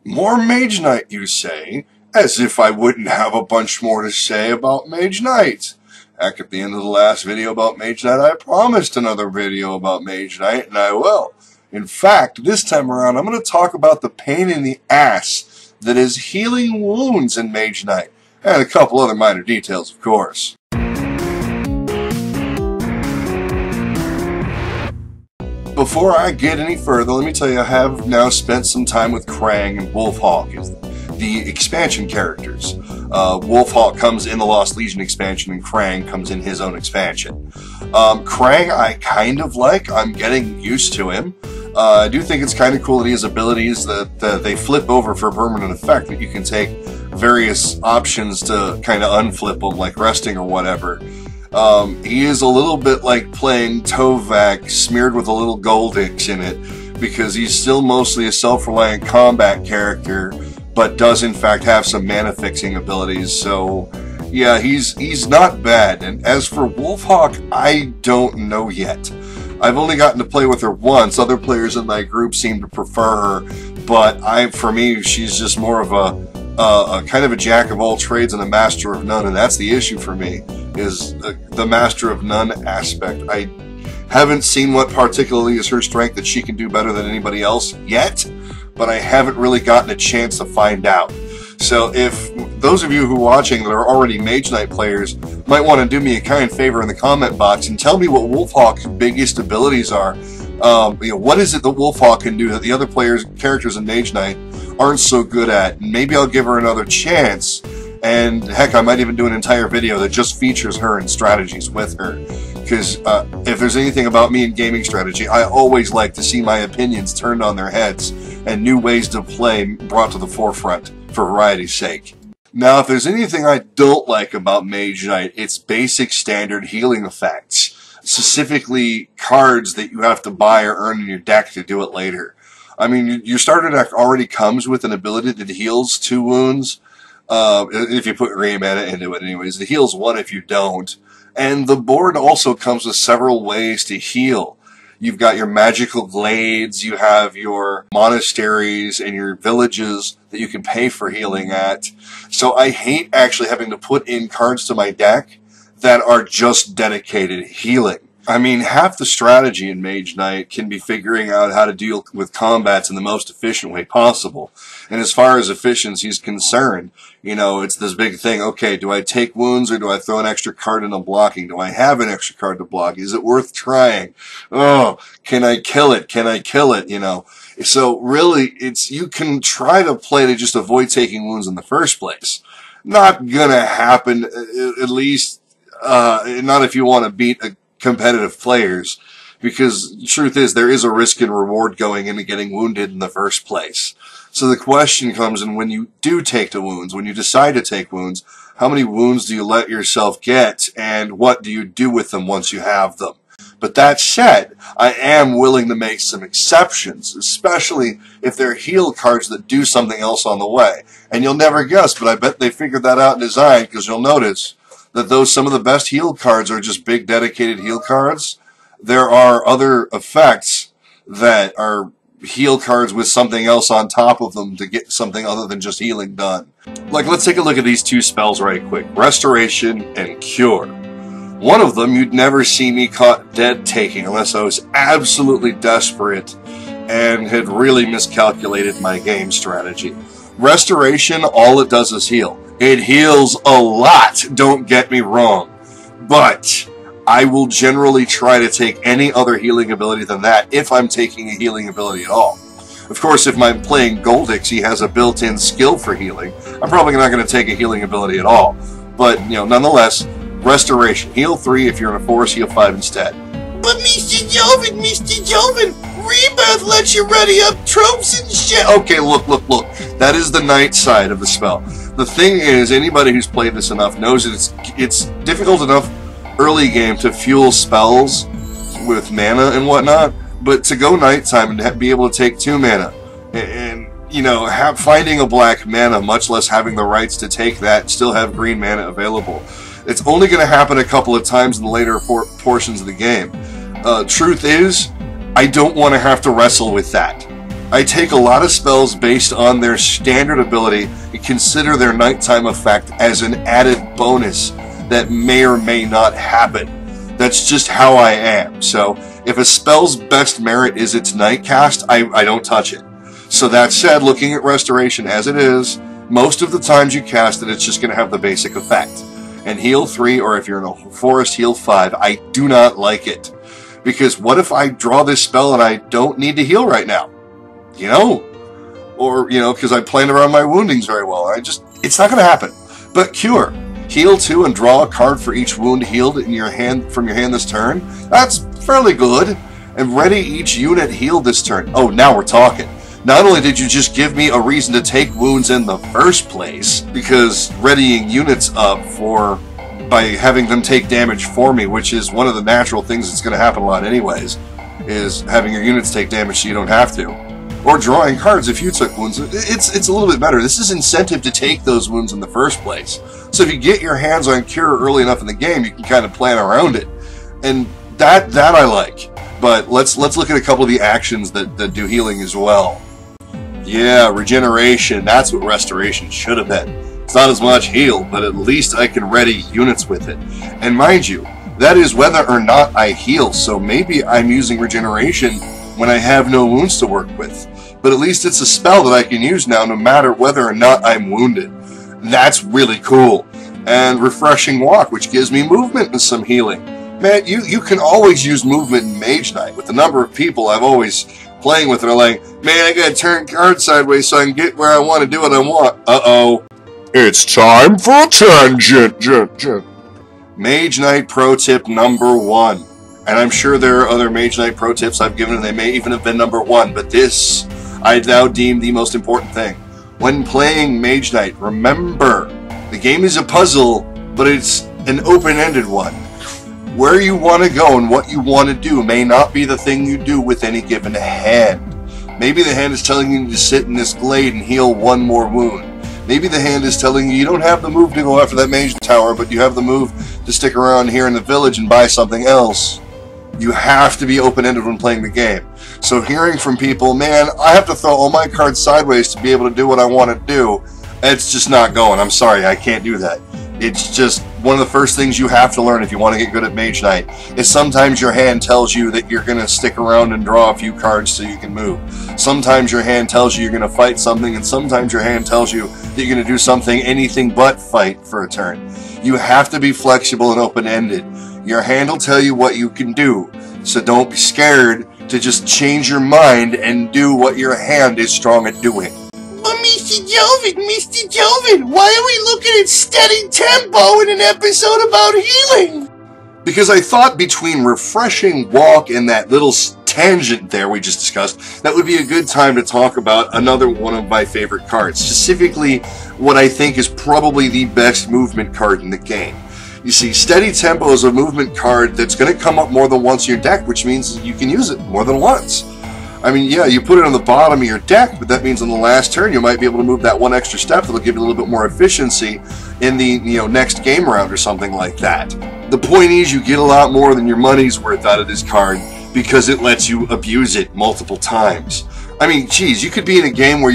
More Mage Knight, you say? As if I wouldn't have a bunch more to say about Mage Knight. Heck, at the end of the last video about Mage Knight, I promised another video about Mage Knight, and I will. In fact, this time around, I'm going to talk about the pain in the ass that is healing wounds in Mage Knight, and a couple other minor details, of course. Before I get any further, let me tell you I have now spent some time with Krang and Wolfhawk as the expansion characters. Wolfhawk comes in the Lost Legion expansion and Krang comes in his own expansion. Krang I kind of like. I'm getting used to him. I do think it's kind of cool that he has abilities that they flip over for a permanent effect, that you can take various options to kind of unflip them, like resting or whatever. He is a little bit like playing Tovak smeared with a little Goldix in it, because he's still mostly a self-reliant combat character, but does in fact have some mana fixing abilities. So yeah, he's not bad. And as for Wolfhawk, I don't know yet. I've only gotten to play with her once. Other players in my group seem to prefer her, but for me, she's just more of a kind of a jack of all trades and a master of none, and that's the issue for me, is the master of none aspect. I haven't seen what particularly is her strength that she can do better than anybody else yet, but I haven't really gotten a chance to find out. So if those of you who are watching that are already Mage Knight players might want to do me a kind favor in the comment box and tell me what Wolfhawk's biggest abilities are. What is it that Wolfhawk can do that the other characters in Mage Knight aren't so good at? And maybe I'll give her another chance, and heck, I might even do an entire video that just features her and strategies with her, because if there's anything about me in gaming strategy, I always like to see my opinions turned on their heads and new ways to play brought to the forefront for variety's sake. Now, if there's anything I don't like about Mage Knight, it's basic standard healing effects, specifically cards that you have to buy or earn in your deck to do it later. I mean, your starter deck already comes with an ability that heals 2 wounds, if you put green mana into it anyways. It heals 1 if you don't. And the board also comes with several ways to heal. You've got your magical glades, you have your monasteries and your villages that you can pay for healing at. So I hate actually having to put in cards to my deck that are just dedicated healing. I mean, half the strategy in Mage Knight can be figuring out how to deal with combats in the most efficient way possible. And as far as efficiency is concerned, it's this big thing. Okay, do I take wounds or do I throw an extra card into blocking? Do I have an extra card to block? Is it worth trying? Oh, can I kill it? Can I kill it? So really, you can try to play to just avoid taking wounds in the first place. Not gonna happen, at least, not if you want to beat competitive players, because the truth is there is a risk and reward going into getting wounded in the first place. So the question comes in when you do take the wounds, when you decide to take wounds, how many wounds do you let yourself get, and what do you do with them once you have them? But that said, I am willing to make some exceptions, especially if they're heal cards that do something else on the way. And you'll never guess, but I bet they figured that out in design, because you'll notice that though some of the best heal cards are just big dedicated heal cards, there are other effects that are heal cards with something else on top of them to get something other than just healing done. Like, let's take a look at these 2 spells right quick. Restoration and Cure. One of them you'd never see me caught dead taking unless I was absolutely desperate and had really miscalculated my game strategy. Restoration, all it does is heal. It heals a lot, don't get me wrong, but I will generally try to take any other healing ability than that if I'm taking a healing ability at all. Of course, if I'm playing Goldix, he has a built-in skill for healing. I'm probably not going to take a healing ability at all, but nonetheless, Restoration. Heal 3, if you're in a forest, heal 5 instead. But Mr. Joven, Rebirth lets you ready up tropes and shit. Okay, look. That is the night side of the spell. The thing is, anybody who's played this enough knows that it's difficult enough early game to fuel spells with mana and whatnot, but to go nighttime and be able to take 2 mana and finding a black mana, much less having the rights to take that, still have green mana available. It's only going to happen a couple of times in the later portions of the game. Truth is, I don't want to have to wrestle with that. I take a lot of spells based on their standard ability and consider their nighttime effect as an added bonus that may or may not happen. That's just how I am. So if a spell's best merit is its night cast, I don't touch it. So that said, looking at Restoration as it is, most of the times you cast it, it's just going to have the basic effect. And heal 3, or if you're in a forest, heal 5. I do not like it. Because what if I draw this spell and I don't need to heal right now? You know? Or, you know, because I planned around my woundings very well. It's not going to happen. But Cure. Heal 2 and draw a card for each wound healed in your hand from your hand this turn. That's fairly good. And ready each unit healed this turn. Oh, now we're talking. Not only did you just give me a reason to take wounds in the first place, because readying units up by having them take damage for me, which is one of the natural things that's going to happen a lot anyways, is having your units take damage so you don't have to. Or drawing cards if you took wounds. It's a little bit better. This is incentive to take those wounds in the first place. So if you get your hands on Cure early enough in the game, you can kind of plan around it. And that I like. But let's look at a couple of the actions that do healing as well. Yeah, Regeneration. That's what Restoration should have been. It's not as much heal, but at least I can ready units with it. And mind you, that is whether or not I heal, so maybe I'm using Regeneration when I have no wounds to work with. But at least it's a spell that I can use now no matter whether or not I'm wounded. That's really cool. And Refreshing Walk, which gives me movement and some healing. Man, you can always use movement in Mage Knight. With the number of people I've always playing with it are like, man, I gotta turn cards sideways so I can get where I want to do what I want. Uh-oh. It's time for a tangent. Mage Knight pro tip number 1. And I'm sure there are other Mage Knight pro tips I've given, and they may even have been number 1, but this I now deem the most important thing. When playing Mage Knight, remember, the game is a puzzle, but it's an open-ended one. Where you want to go and what you want to do may not be the thing you do with any given hand. Maybe the hand is telling you to sit in this glade and heal 1 more wound. Maybe the hand is telling you don't have the move to go after that mage tower, but you have the move to stick around here in the village and buy something else. You have to be open-ended when playing the game. So hearing from people, man, I have to throw all my cards sideways to be able to do what I want to do, it's just not going. I'm sorry, I can't do that. It's just one of the first things you have to learn if you want to get good at Mage Knight is sometimes your hand tells you that you're going to stick around and draw a few cards so you can move. Sometimes your hand tells you you're going to fight something, and sometimes your hand tells you that you're going to do something anything but fight for a turn. You have to be flexible and open-ended. Your hand will tell you what you can do, so don't be scared to just change your mind and do what your hand is strong at doing. But Mr. Joven, why are we looking at steady tempo in an episode about healing? Because I thought between Refreshing Walk and that little tangent there we just discussed, that would be a good time to talk about another one of my favorite cards. Specifically, what I think is probably the best movement card in the game. You see, Steady Tempo is a movement card that's going to come up more than once in your deck, which means you can use it more than once. I mean, yeah, you put it on the bottom of your deck, but that means on the last turn you might be able to move that one extra step that'll give you a little bit more efficiency in the next game round or something like that. The point is you get a lot more than your money's worth out of this card because it lets you abuse it multiple times. I mean, geez, you could be in a game where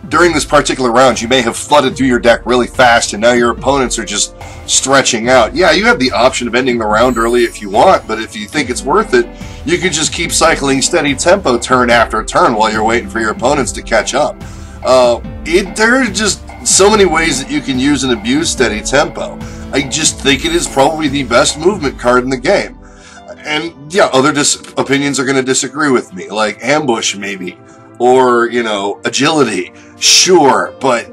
during this particular round, you may have flooded through your deck really fast, and now your opponents are just stretching out. Yeah, you have the option of ending the round early if you want, but if you think it's worth it, you can just keep cycling Steady Tempo turn after turn while you're waiting for your opponents to catch up. There are just so many ways that you can use and abuse Steady Tempo. I just think it is probably the best movement card in the game. And yeah, other opinions are going to disagree with me, like Ambush maybe. Or, agility. Sure, but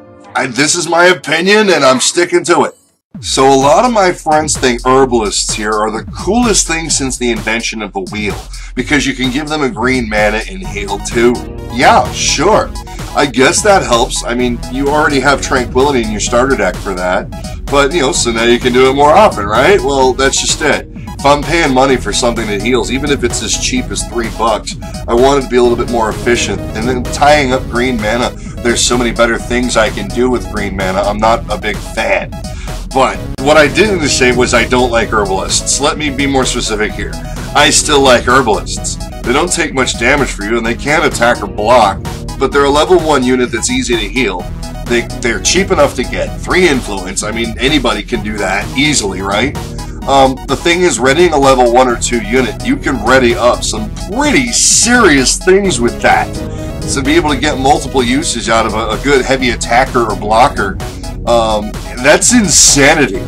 this is my opinion and I'm sticking to it. So a lot of my friends think Herbalists here are the coolest thing since the invention of the wheel, because you can give them a green mana and heal too. Yeah, sure. I guess that helps. I mean, you already have Tranquility in your starter deck for that. But, so now you can do it more often, right? Well, that's just it. If I'm paying money for something that heals, even if it's as cheap as $3, I want it to be a little bit more efficient. And then tying up green mana, there's so many better things I can do with green mana. I'm not a big fan. But what I didn't say was I don't like Herbalists. Let me be more specific here. I still like Herbalists. They don't take much damage for you, and they can attack or block, but they're a level 1 unit that's easy to heal. They're cheap enough to get. 3 influence, I mean, anybody can do that easily, right? The thing is, readying a level 1 or 2 unit, you can ready up some pretty serious things with that. So to be able to get multiple usage out of a good heavy attacker or blocker, that's insanity.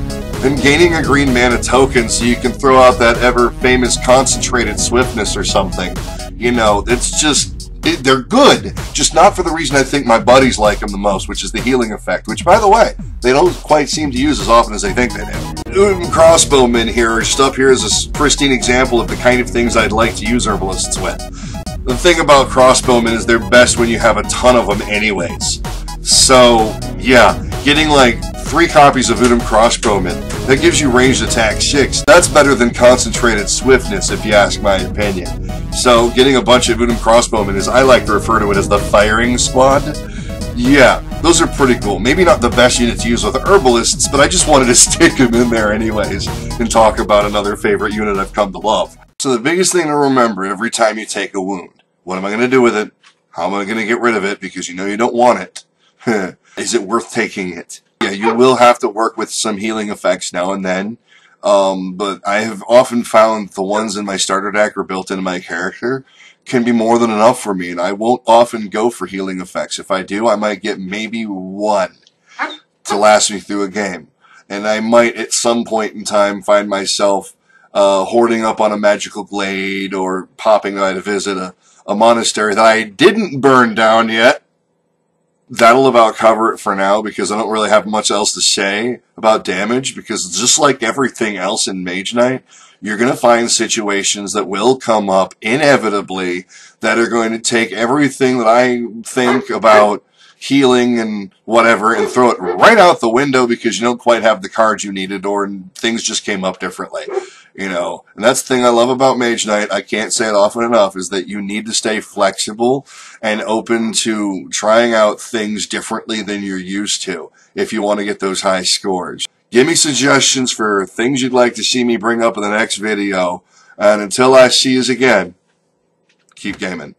And gaining a green mana token so you can throw out that ever-famous concentrated swiftness or something. You know, it's just... they're good, just not for the reason I think my buddies like them the most, which is the healing effect, which, by the way, they don't quite seem to use as often as they think they do. Crossbowmen here are just up here as a pristine example of the kind of things I'd like to use Herbalists with. The thing about crossbowmen is they're best when you have a ton of them anyways. So, yeah, getting like 3 copies of Udum Crossbowmen, that gives you ranged attack 6. That's better than concentrated swiftness, if you ask my opinion. So, getting a bunch of Udum Crossbowmen is, I like to refer to it as the firing squad. Yeah, those are pretty cool. Maybe not the best unit to use with Herbalists, but I just wanted to stick them in there anyways, and talk about another favorite unit I've come to love. So the biggest thing to remember every time you take a wound, what am I going to do with it? How am I going to get rid of it? Because you know you don't want it. Is it worth taking it? Yeah, you will have to work with some healing effects now and then, but I have often found the ones in my starter deck or built into my character can be more than enough for me, and I won't often go for healing effects. If I do, I might get maybe 1 to last me through a game, and I might at some point in time find myself hoarding up on a magical glade or popping by to visit a monastery that I didn't burn down yet. That'll about cover it for now, because I don't really have much else to say about damage, because just like everything else in Mage Knight, you're going to find situations that will come up inevitably that are going to take everything that I think about healing and whatever and throw it right out the window because you don't quite have the cards you needed, or things just came up differently. You know, and that's the thing I love about Mage Knight, I can't say it often enough, is that you need to stay flexible and open to trying out things differently than you're used to if you want to get those high scores. Give me suggestions for things you'd like to see me bring up in the next video, and until I see you again, keep gaming.